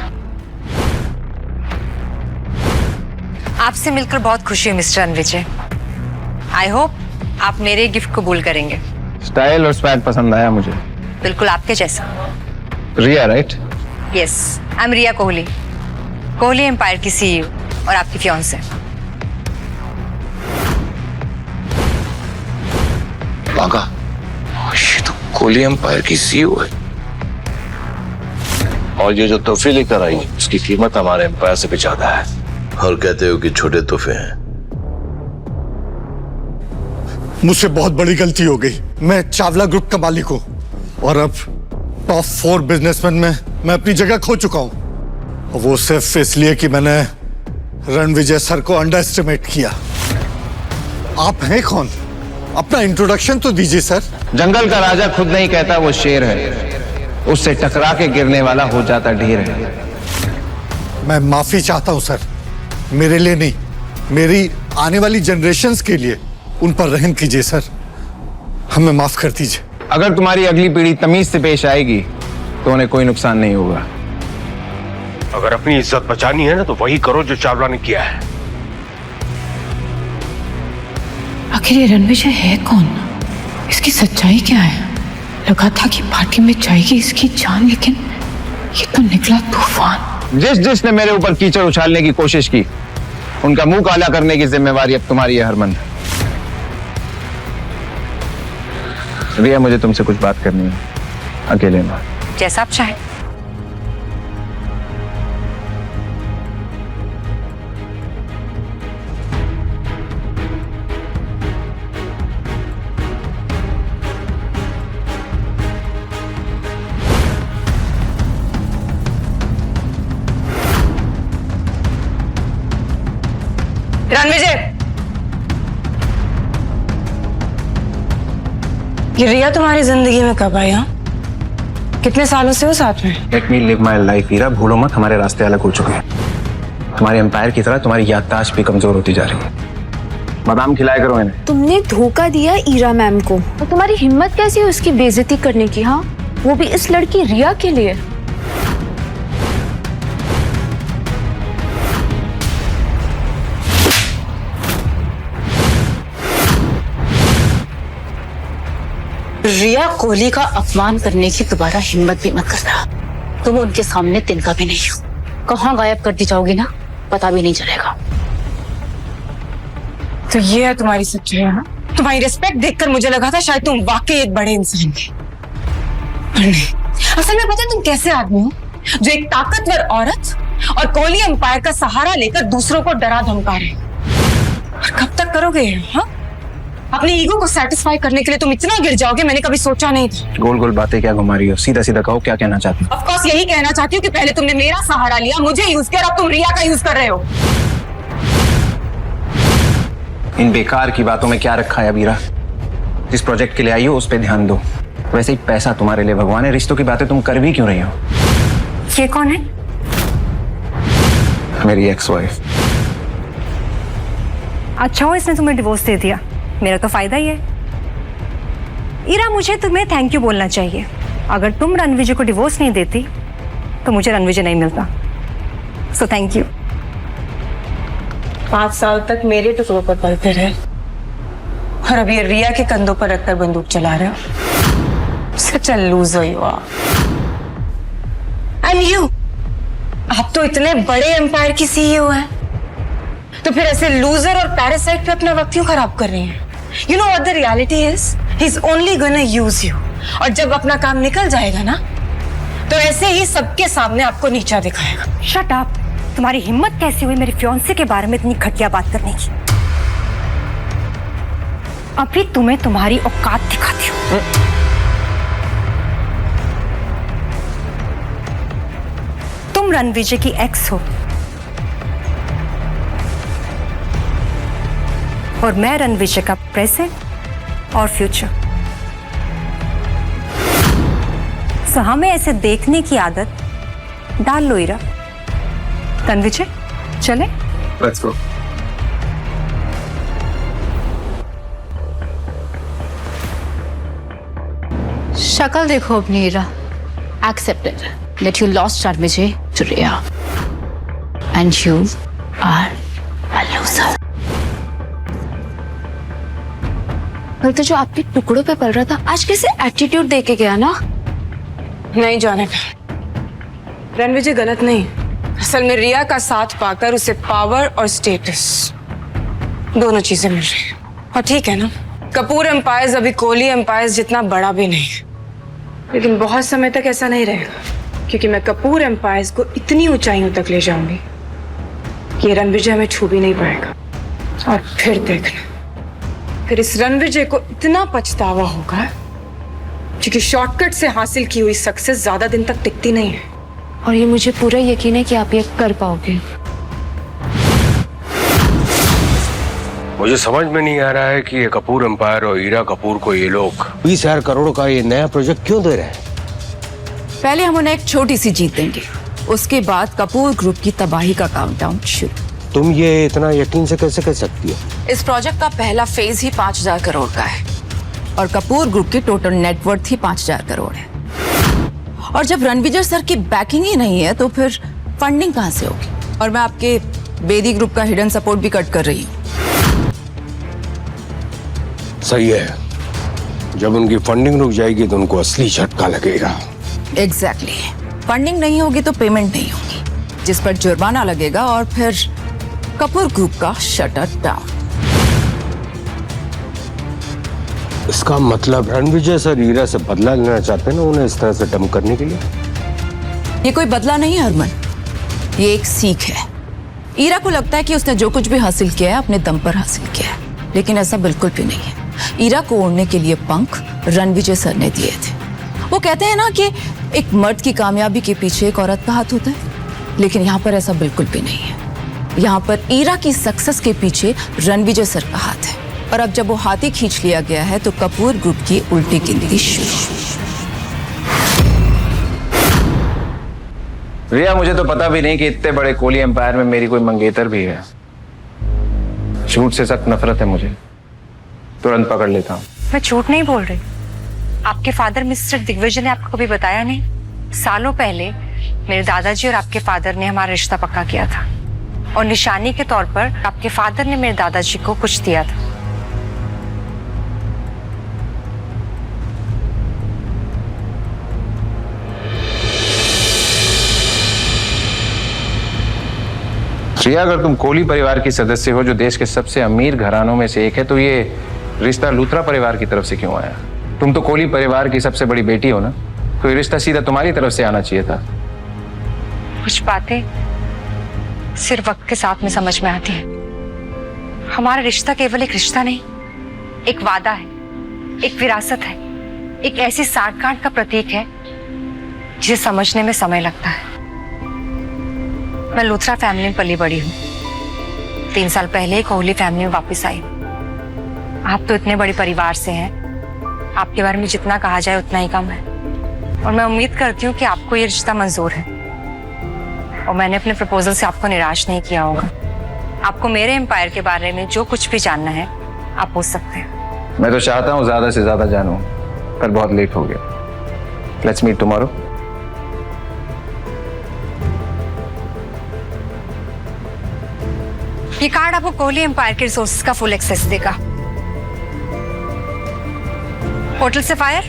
आपसे मिलकर बहुत खुशी हुई मिस्टर रणविजय। आई होप आप मेरे गिफ्ट कबूल करेंगे। स्टाइल और स्वैग पसंद आया मुझे। बिल्कुल आपके जैसा। Riya, right? Yes, I am Riya Kohli, Kohli empire की CEO और आपकी फियांसे। बागा, ये तो कोहली एम्पायर की सीईओ है। और ये जो तोहफे लेकर आई उसकी कीमत हमारे एम्पायर से भी ज्यादा है। और कहते हो कि छोटे तोहफे हैं। मुझसे बहुत बड़ी गलती हो गई। मैं चावला ग्रुप का मालिक हूं और अब टॉप 4 बिजनेसमैन में मैं अपनी जगह खो चुका हूं। वो सिर्फ इसलिए कि मैंने रणविजय सर को अंडर एस्टिमेट किया। आप हैं कौन? अपना इंट्रोडक्शन तो दीजिए सर। जंगल का राजा खुद नहीं कहता वो शेर है, उससे टकरा के गिरने वाला हो जाता ढेर है। मैं माफी चाहता हूं सर, मेरे लिए नहीं, मेरी आने वाली जनरेशन्स के लिए। उन पर रहम कीजिए सर, हमें माफ कर दीजिए। अगर तुम्हारी अगली पीढ़ी तमीज से पेश आएगी तो उन्हें कोई नुकसान नहीं होगा। अगर अपनी इज्जत बचानी है ना तो वही करो जो चावला ने किया है। आखिर ये रणविजय है कौन? इसकी सच्चाई क्या है? लगा था कि पार्टी में जाएगी इसकी जान, लेकिन ये तो निकला तूफान। जिसने मेरे ऊपर कीचड़ उछालने की कोशिश की उनका मुंह काला करने की जिम्मेवारी अब तुम्हारी है हरमन। रिया, मुझे तुमसे कुछ बात करनी है, अकेले में। जैसा आप चाहें। रणविजय, ये रिया तुम्हारी जिंदगी में कब आई? हाँ, कितने सालों से हो साथ में? Let me live my life Heera, भूलो मत हमारे रास्ते अलग हो चुके हैं। तुम्हारे एम्पायर की तरह तुम्हारी याददाश्त भी कमजोर होती जा रही है। बादाम खिलाया करो इन्हें। तुमने धोखा दिया ईरा मैम को, और तुम्हारी हिम्मत कैसी है उसकी बेइज्जती करने की? हाँ, वो भी इस लड़की रिया के लिए। रिया कोहली का अपमान करने की दोबारा हिम्मत भी मत करना। तुम उनके सामने तिनका भी नहीं हो। कहाँ गायब कर दी जाओगी ना, पता भी नहीं चलेगा। तो ये है तुम्हारी सच्चाई है ना? तुम्हारी रिस्पेक्ट देखकर मुझे लगा था शायद तुम वाकई एक बड़े इंसान थे, पर नहीं। असल में पता है तुम कैसे आदमी हो जो एक ताकतवर औरत और कोहली एम्पायर का सहारा लेकर दूसरों को डरा धमका रहे। और कब तक करोगे? हाँ, अपनी ईगो को सेटिस्फाई करने के लिए तुम इतना गिर जाओगे मैंने कभी सोचा नहीं था। गोल गोल बातें क्या घुमा रही हो? सीधा सीधा कहो, क्या कहना चाहती हो? ऑफ कोर्स यही कहना चाहती हूँ कि पहले तुमने मेरा सहारा लिया, मुझे यूज किया, और अब तुम रिया का यूज कर रहे हो। इन बेकार की बातों में क्या रखा है अबीरा? जिस प्रोजेक्ट के लिए आई हो उस पर ध्यान दो। वैसे ही पैसा तुम्हारे लिए भगवान है, रिश्तों की बातें तुम कर भी क्यों रही हो? ये कौन है? मेरी एक्स वाइफ। अच्छा हो इसने तुम्हें डिवोर्स दे दिया, मेरा तो फायदा ही है। ईरा, मुझे तुम्हें थैंक यू बोलना चाहिए। अगर तुम रणविजय को डिवोर्स नहीं देती तो मुझे रणविजय नहीं मिलता। So thank you. 5 साल तक मेरे टुकड़ों पर पलते रहे और अब ये रिया के कंधों पर रखकर बंदूक चला रहे हो। Such a loser you are. And you, आप तो इतने बड़े एम्पायर की सीईओ हैं, तो फिर ऐसे लूजर और पैरासाइट पे अपना वक्त क्यों खराब कर रही हैं? You know what the reality is? He's only gonna use you. और जब अपना काम निकल जाएगा ना, तो ऐसे ही सबके सामने आपको नीचा दिखाएगा। Shut up. तुम्हारी हिम्मत कैसी हुई मेरे फियांसे के बारे में इतनी घटिया बात करने की? अभी तुम्हें तुम्हारी औकात दिखाती हूँ। तुम रणविजय की एक्स हो और मैं रणविजय का प्रेजेंट और फ्यूचर। सो हमें ऐसे देखने की आदत डाल लो ईरा। रणविजय, चले? Let's go. शक्ल देखो अपनी Ira. Accepted that you lost Ranvijay to Riya and you are a loser। कल तो जो आपके टुकड़ों पे पल रहा था आज कैसे एटीट्यूड दे के गया ना। नहीं जाने का, रणविजय गलत नहीं। असल में रिया का साथ पाकर उसे पावर और स्टेटस दोनों चीजें मिल रही है। और ठीक है ना, कपूर एम्पायर्स अभी कोहली एम्पायर्स जितना बड़ा भी नहीं है, लेकिन बहुत समय तक ऐसा नहीं रहेगा, क्योंकि मैं कपूर एम्पायर्स को इतनी ऊंचाइयों तक ले जाऊंगी कि ये रणविजय हमें छू भी नहीं पाएगा। और फिर देखना, फिर इस रणविजय को इतना पछतावा होगा, क्योंकि शॉर्टकट से हासिल की हुई सक्सेस ज्यादा दिन तक टिकती नहीं है। और ये मुझे पूरा यकीन है कि आप ये कर पाओगे। मुझे समझ में नहीं आ रहा है कि ये कपूर एम्पायर और हीरा कपूर को ये लोग 20,000 करोड़ का ये नया प्रोजेक्ट क्यों दे रहे हैं? पहले हम उन्हें एक छोटी सी जीत देंगे, उसके बाद कपूर ग्रुप की तबाही का काउंटडाउन शुरू। तुम ये इतना यकीन से कैसे कह सकती हो? इस प्रोजेक्ट का पहला फेज ही 5,000 करोड़ का है और कपूर ग्रुप की टोटल नेटवर्थ ही 5,000 करोड़ है। और जब रणविजय सर की बैकिंग ही नहीं है तो फिर फंडिंग कहां से होगी? और मैं आपके बेदी ग्रुप का हिडन सपोर्ट भी कट कर रही हूँ। सही है, जब उनकी फंडिंग रुक जाएगी तो उनको असली झटका लगेगा। एग्जैक्टली फंडिंग नहीं होगी तो पेमेंट नहीं होगी, जिस पर जुर्माना लगेगा और फिर कपूर ग्रुप का शटर डाउन। इसका मतलब रणविजय सर हीरा से बदला लेना चाहते हैं ना, उन्हें इस तरह से डम करने के लिए। ये कोई बदला नहीं है हरमन, ये एक सीख है। हीरा को लगता है कि उसने जो कुछ भी हासिल किया है अपने दम पर हासिल किया है, लेकिन ऐसा बिल्कुल भी नहीं है। हीरा को ओढ़ने के लिए पंख रणविजय सर ने दिए थे। वो कहते हैं ना कि एक मर्द की कामयाबी के पीछे एक औरत का हाथ होता है, लेकिन यहाँ पर ऐसा बिल्कुल भी नहीं है। यहाँ पर हीरा की सक्सेस के पीछे रणविजय सर का हाथ है। और अब जब वो हाथी खींच लिया गया है तो कपूर ग्रुप की उल्टी गिनती शुरू। रिया, मुझे तो पता भी नहीं कि इतने बड़े कोहली एम्पायर में मेरी कोई मंगेतर भी है। झूठ से सख्त नफरत है मुझे, तुरंत पकड़ लेता हूँ। मैं झूठ नहीं बोल रही। आपके फादर मिस्टर दिग्विजय ने आपको कभी बताया नहीं? सालों पहले मेरे दादाजी और आपके फादर ने हमारा रिश्ता पक्का किया था, और निशानी के तौर पर आपके फादर ने मेरे दादाजी को कुछ दिया था। रिया, अगर तुम कोहली परिवार की सदस्य हो, जो देश के सबसे अमीर घरानों में से एक है, तो ये रिश्ता लूथरा परिवार की तरफ से क्यों आया? तुम तो कोहली परिवार की सबसे बड़ी बेटी हो ना, तो ये रिश्ता सीधा तुम्हारी तरफ से आना चाहिए था। कुछ बातें सिर्फ वक्त के साथ में समझ में आती है। हमारा रिश्ता केवल एक रिश्ता नहीं, एक वादा है, एक विरासत है, एक ऐसी साठगांठ का प्रतीक है जिसे समझने में समय लगता है। मैं लूथरा फैमिली में पली बड़ी हूँ। 3 साल पहले ही कोहली फैमिली में वापस आई। आप तो इतने बड़े परिवार से हैं, आपके बारे में जितना कहा जाए उतना ही कम है। और मैं उम्मीद करती हूँ कि आपको ये रिश्ता मंजूर है, और मैंने अपने प्रपोजल से आपको निराश नहीं किया होगा। आपको मेरे एम्पायर के बारे में जो कुछ भी जानना है आप पूछ सकते हैं। मैं तो चाहता हूँ ज्यादा से ज्यादा जानूं, पर बहुत लेट हो गया। Let's meet tomorrow. ये कार्ड आपको कोहली एम्पायर के रिसोर्सेज का फुल एक्सेस देगा। होटल सफायर,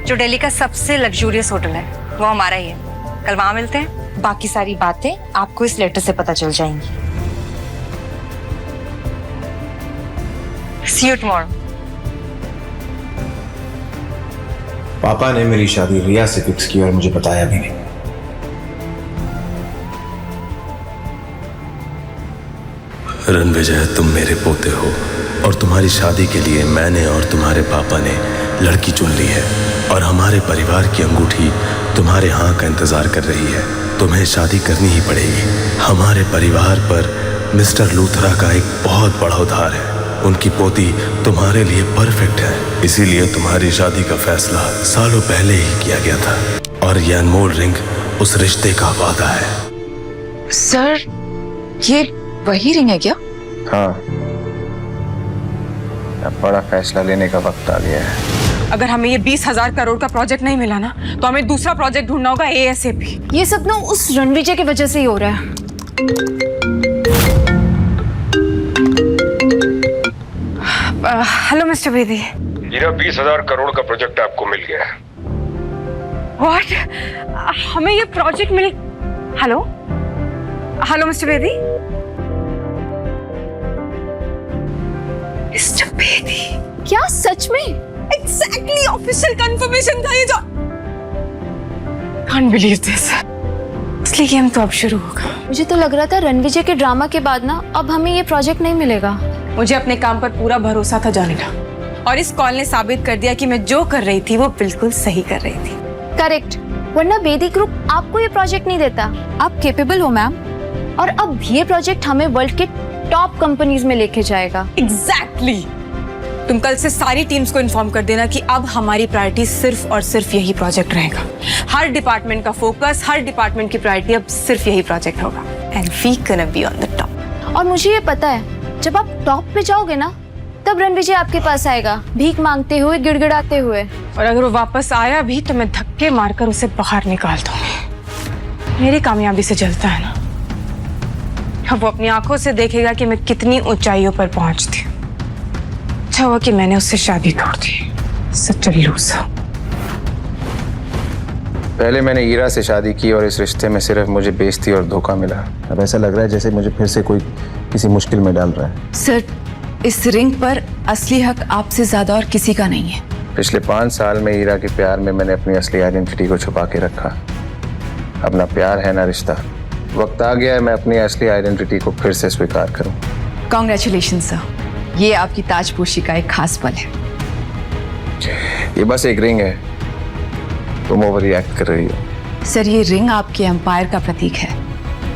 जो दिल्ली का सबसे लग्जूरियस होटल है, वो हमारा ही है। कल वहां मिलते हैं। बाकी सारी बातें आपको इस लेटर से पता चल जाएंगी। See you tomorrow. पापा ने मेरी शादी रिया से फिक्स की और मुझे बताया भी नहीं। रणविजय, तुम मेरे पोते हो और तुम्हारी शादी के लिए मैंने और तुम्हारे पापा ने लड़की चुन ली है, और हमारे परिवार की अंगूठी तुम्हारे हाँ का इंतजार कर रही है। तुम्हें शादी करनी ही पड़ेगी। हमारे परिवार पर मिस्टर लूथरा का एक बहुत बड़ा उधार है। उनकी पोती तुम्हारे लिए परफेक्ट है, इसीलिए तुम्हारी शादी का फैसला सालों पहले ही किया गया था, और यह अनमोल रिंग उस रिश्ते का वादा है। सर, ये वही रिंग है क्या? हाँ, अब बड़ा फैसला लेने का वक्त आ गया है। अगर हमें ये 20,000 करोड़ का प्रोजेक्ट नहीं मिला ना, तो हमें दूसरा प्रोजेक्ट ढूंढना होगा ASAP। ये सब ना उस रणविजय की वजह से ही हो रहा है। Hello Mister Bedi. हीरा, 20,000 करोड़ का प्रोजेक्ट आपको मिल गया है। व्हाट? हमें ये प्रोजेक्ट मिल? Hello hello Mister Bedi. Mister Bedi, क्या सच में? एग्जैक्टली ऑफिशियल कंफर्मेशन था ये जो। Can't believe this. असली गेम तो अब शुरू होगा। मुझे तो लग रहा था रणविजय के ड्रामा के बाद ना अब हमें ये प्रोजेक्ट नहीं मिलेगा। मुझे अपने काम पर पूरा भरोसा था जानिका, और इस कॉल ने साबित कर दिया कि मैं जो कर रही थी वो बिल्कुल सही कर रही थी। करेक्ट, वरना बेदी ग्रुप आपको ये प्रोजेक्ट नहीं देता। आप कैपेबल हो मैम, और अब ये प्रोजेक्ट हमें वर्ल्ड के टॉप कंपनीज में लेके जाएगा। एग्जैक्टली। तुम कल से सारी टीम्स को इन्फॉर्म कर देना कि अब हमारी प्रायोरिटी सिर्फ और सिर्फ यही प्रोजेक्ट रहेगा। हर डिपार्टमेंट का फोकस, हर डिपार्टमेंट की प्रायोरिटी अब सिर्फ यही प्रोजेक्ट होगा। And we gonna be on the top. और मुझे ये पता है, जब आप टॉप पे जाओगे ना, तब रणविजय आपके पास आएगा, भीख मांगते हुए, गिड़गिड़ाते हुए। और अगर वो वापस आया भी तो मैं धक्के मारकर उसे बाहर निकाल दूंगी। मेरी कामयाबी से जलता है ना, अब वो अपनी आंखों से देखेगा कि मैं कितनी ऊंचाइयों पर पहुंचती हूँ। अच्छा हुआ कि मैंने उससे शादी तोड़ दी। सच अ लूजर। पहले मैंने ईरा से शादी की और इस रिश्ते में सिर्फ मुझे बेइज्जती और धोखा मिला। अब ऐसा लग रहा है जैसे मुझे फिर से कोई किसी मुश्किल में डाल रहा है। सर, इस रिंग पर असली हक आपसे ज्यादा और किसी का नहीं है। पिछले 5 साल में ईरा के प्यार में मैंने अपनी असली आइडेंटिटी को छुपा के रखा। अब ना प्यार है ना रिश्ता। वक्त आ गया है मैं अपनी असली आइडेंटिटी को फिर से स्वीकार करूं। कॉन्ग्रेचुलेशन सर, ये आपकी ताजपोशी का एक खास पल है। ये बस एक रिंग है, तुम ओवर रिएक्ट कर रही हो। सर, ये रिंग आपके एम्पायर का प्रतीक है।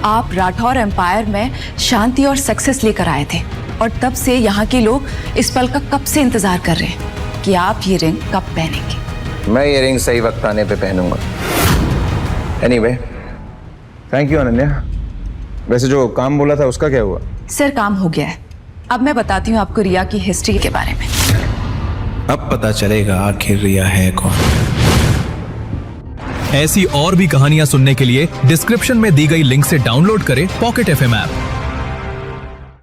आप राठौर एम्पायर में शांति और सक्सेस लेकर आए थे, और तब से यहाँ के लोग इस पल का कब से इंतजार कर रहे हैं कि आप ये रिंग कब पहनेंगे। मैं ये रिंग सही वक्त आने पे पहनूंगा। Anyway, thank you Ananya. वैसे जो काम बोला था उसका क्या हुआ? सर, काम हो गया है। अब मैं बताती हूँ आपको रिया की हिस्ट्री के बारे में। अब पता चलेगा आखिर रिया है कौन। ऐसी और भी कहानियां सुनने के लिए डिस्क्रिप्शन में दी गई लिंक से डाउनलोड करें पॉकेट FM ऐप।